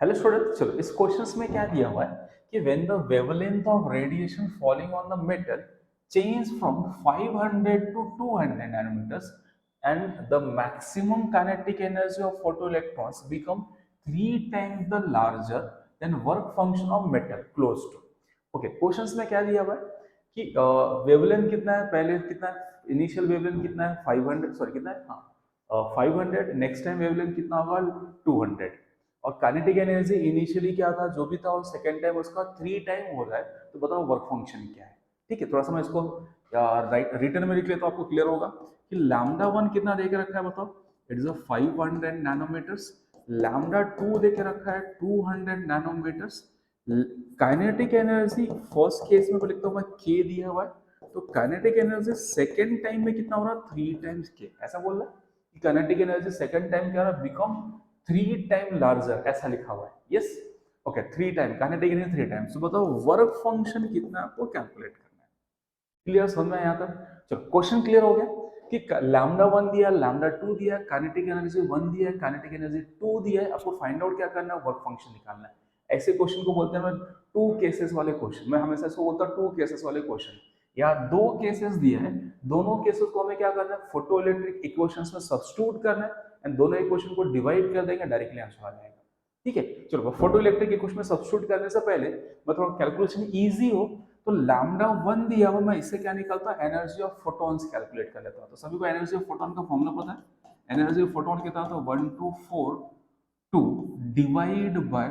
Hello student, चलो इस questions में क्या दिया हुआ है कि when the wavelength of radiation falling on the metal change from 500 to 200 nanometers and the maximum kinetic energy of photoelectrons become 3 times the larger than work function of metal close to. Okay, questions में क्या दिया हुआ है कि wavelength कितना है, पहले कितना है, इनिशियल वेवलेंथ कितना है 500, सॉरी कितना है, हाँ 500, नेक्स्ट टाइम वेवलेंथ कितना होगा 200, और काइनेटिक एनर्जी इनिशियली क्या था जो भी था और सेकेंड टाइम उसका 3 टाइम हो रहा है, तो बताओ वर्क फंक्शन क्या है। ठीक है, थोड़ा सा मैं इसको राइट रिटर्न में लिख लेता हूँ, आपको क्लियर होगा कि लैम्डा वन कितना दे के रखा है बताओ, it is a 500 nanometres. Lambda two दे के रखा है 200 nanometres. Kinetic energy first case में लिखता हूँ मैं के दिया हुआ है, तो काइनेटिक एनर्जी सेकेंड टाइम में कितना हो रहा है 3 टाइम्स के, ऐसा बोल रहा है कि काइनेटिक एनर्जी सेकेंड टाइम क्या हो रहा है, बिकम 3 टाइम लार्जर, ऐसा लिखा हुआ है। Yes, okay, 3 time kinetic energy 3 time. तो बताओ वर्क फंक्शन कितना आपको कैलकुलेट करना है। क्लियर, समझ में यहाँ तक? चलो क्वेश्चन क्लियर हो गया कि लैम्डा वन दिया, लैम्डा टू दिया, काइनेटिक एनर्जी वन दिया, काइनेटिक एनर्जी टू दिया है, आपको फाइंड आउट क्या करना है, वर्क फंक्शन निकालना है। ऐसे क्वेश्चन को बोलते हैं टू केसेस वाले क्वेश्चन। मैं हमेशा इसको बोलता हूँ टू केसेस वाले क्वेश्चन। या दो केसेस दिए हैं, दोनों केसेस को हमें क्या करना है, फोटो इलेक्ट्रिक इक्वेशंस में सब्स्टिट्यूट करना है एंड दोनों इक्वेशन को डिवाइड कर देंगे, डायरेक्टली आंसर आ जाएगा। ठीक है, चलो फोटो इलेक्ट्रिक इक्वेशन में सब्स्टिट्यूट करने से पहले मैं थोड़ा कैलकुलेशन इजी हो, तो लैम्डा वन दिया हुआ, मैं इससे क्या निकालता हूँ, एनर्जी ऑफ फोटॉन्स कैलकुलेट कर लेता हूँ। तो सभी को एनर्जी ऑफ फोटॉन का फॉर्मूला पता है। एनर्जी ऑफ फोटॉन कितना होता है, 1242 divide by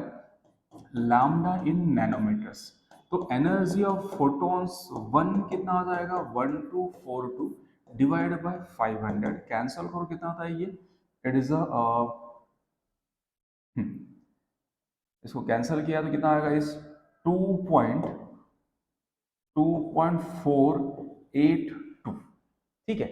lambda in nanometers. तो एनर्जी ऑफ फोटॉन्स वन कितना आ जाएगा, 1242 डिवाइड बाय 500, कैंसिल करो कितना आता है ये, इट इज अ इसको कैंसिल किया तो कितना आएगा, इस 2.2482। ठीक है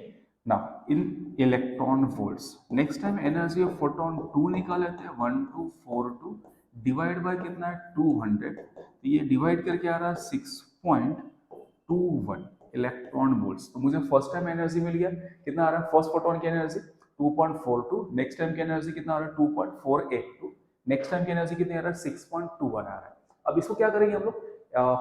ना, in electron volts. Next time energy of photon two निकाल लेते हैं, 1242 डिवाइड बाय कितना है 200, तो ये डिवाइड करके आ रहा है 6.21 इलेक्ट्रॉन वोल्ट्स। तो मुझे फर्स्ट टाइम एनर्जी मिल गया, कितना आ रहा है फर्स्ट फोटोन की एनर्जी 2.42, नेक्स्ट टाइम की एनर्जी कितना आ रहा है 2.482, नेक्स्ट टाइम की एनर्जी कितनी आ रहा है 6.21 आ रहा है। अब इसको क्या करेंगे हम लोग,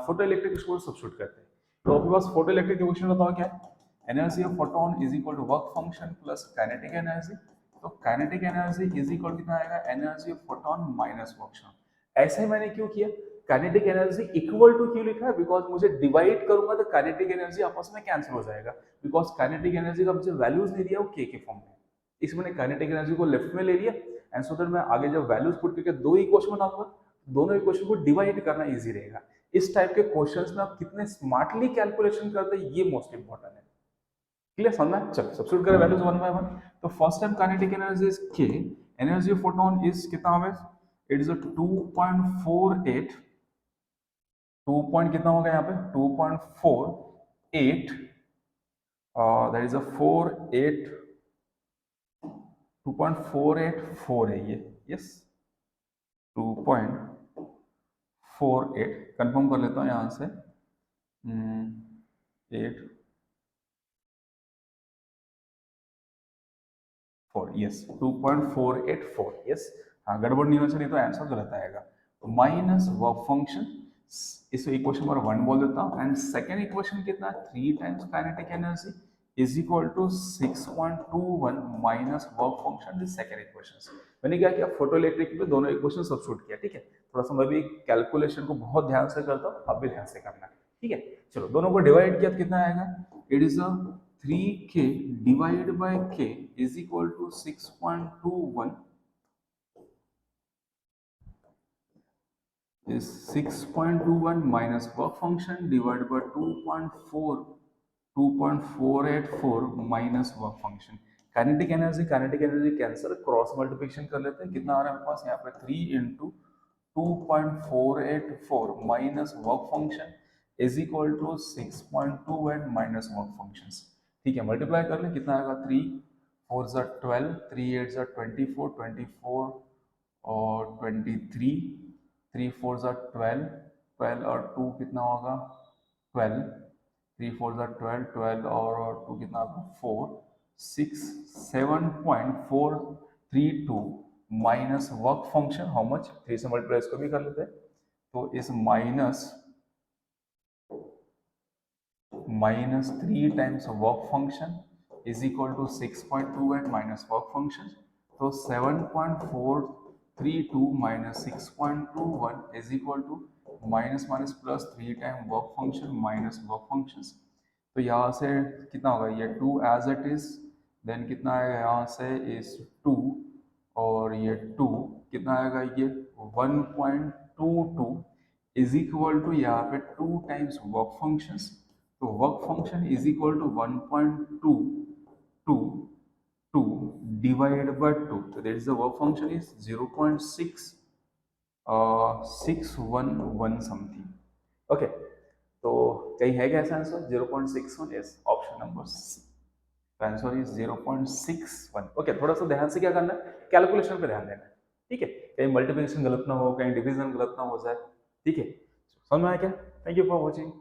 फोटो इलेक्ट्रिक को सब्स्टिट्यूट करते हैं। तो आपके पास फोटो इलेक्ट्रिक इक्वेशन बताओ क्या है, energy of photon is equal to work function plus kinetic energy. तो काइनेटिक एनर्जी इज इक्वल कितना आएगा, energy of photon minus work function. ऐसे मैंने क्यों किया, काइनेटिक एनर्जी इक्वल टू क्यों लिखा है, बिकॉज मुझे डिवाइड करूंगा तो काइनेटिक एनर्जी आपस में कैंसिल हो जाएगा, बिकॉज काइनेटिक एनर्जी का मुझे वैल्यूज नहीं दिया, वो के फॉर्म में। इसमें मैंने काइनेटिक एनर्जी को लेफ्ट में ले लिया एंड सो दैट मैं आगे जब वैल्यूज पुट करके दो इक्वेशन बनाऊंगा, दोनों इक्वेशन को डिवाइड करना इजी रहेगा। इस टाइप के क्वेश्चंस में आप कितने स्मार्टली कैलकुलेशन करते हैं, ये मोस्ट इंपॉर्टेंट है। क्लियर, समझ में? चलो सब्स्टिट्यूट करें वैल्यूज वन बाय वन। तो first time kinetic energy is के, एनर्जी ऑफ फोटोन इज कितना हमें, इट इज 2.48, 2 पॉइंट कितना होगा यहाँ पे 2.48, दैट इज अ 48, 2.484 है ये। यस, 2.48 कंफर्म कर लेता हूँ यहाँ से, 8 4, यस 2.484, यस। हाँ, गड़बड़ नहीं होना चाहिए तो आंसर गलत आएगा। तो माइनस वर्क फंक्शन, इस इक्वेशन नंबर वन बोल देता हूँ एंड सेकेंड इक्वेशन कितना, 3 times kinetic energy is equal to 6.21 minus work function, this second equation. मैंने क्या किया, फोटो इलेक्ट्रिक पे दोनों इक्वेशन सब्स्टिट्यूट किया। ठीक है, थोड़ा सा मैं भी कैलकुलेशन को बहुत ध्यान से करता हूँ, आप भी ध्यान से करना। ठीक है, चलो दोनों को डिवाइड किया तो कितना आएगा, it is a 3k divided by k is equal to 6.21 is 6.21 minus work function divided by 2.484 minus work function। Kinetic energy cancer, cross multiplication कर लेते हैं, कितना आ रहा है हमारे पास यहाँ पे 3 into 2.484 minus work function is equal to 6.21 minus work function. ठीक है, मल्टीप्लाई कर ले, कितना आएगा 3 4 ज़ा 12, 3 8 ज़ा 24, 24 और 23, 3 4 ज़ा 12, 12 और 2 कितना होगा 12, 3 4 ज़ा 12, 12 और 2 कितना होगा 4, 6 7.432 minus work function how much, 3 से मल्टीप्लाई इसको भी कर लेते हैं, तो इस minus 3 times work function is equal to 6.28 minus work function, तो 7.432 minus 6.21 is equal to minus minus plus 3 time work function minus work function. तो यहाँ से कितना होगा, ये 2 एज इट इज, देन कितना आएगा यहाँ से इस 2, और ये 2 कितना आएगा, ये 1.22 इज इक्वल टू यहाँ पे 2 टाइम्स वर्क फंक्शंस, तो work function is equal to 1.222 divided by 2, so that is the work function is 0.611 something. Okay, तो कहीं है क्या ऐसा answer 0.61? Yes, option number C, answer is 0.61। Okay, थोड़ा सा ध्यान से क्या करना है, कैलकुलेशन पे ध्यान देना है, ठीक है, कहीं मल्टीप्लिकेशन गलत ना हो, कहीं डिवीजन गलत ना हो जाए, ठीक है, समझ में आया क्या? Thank you for watching.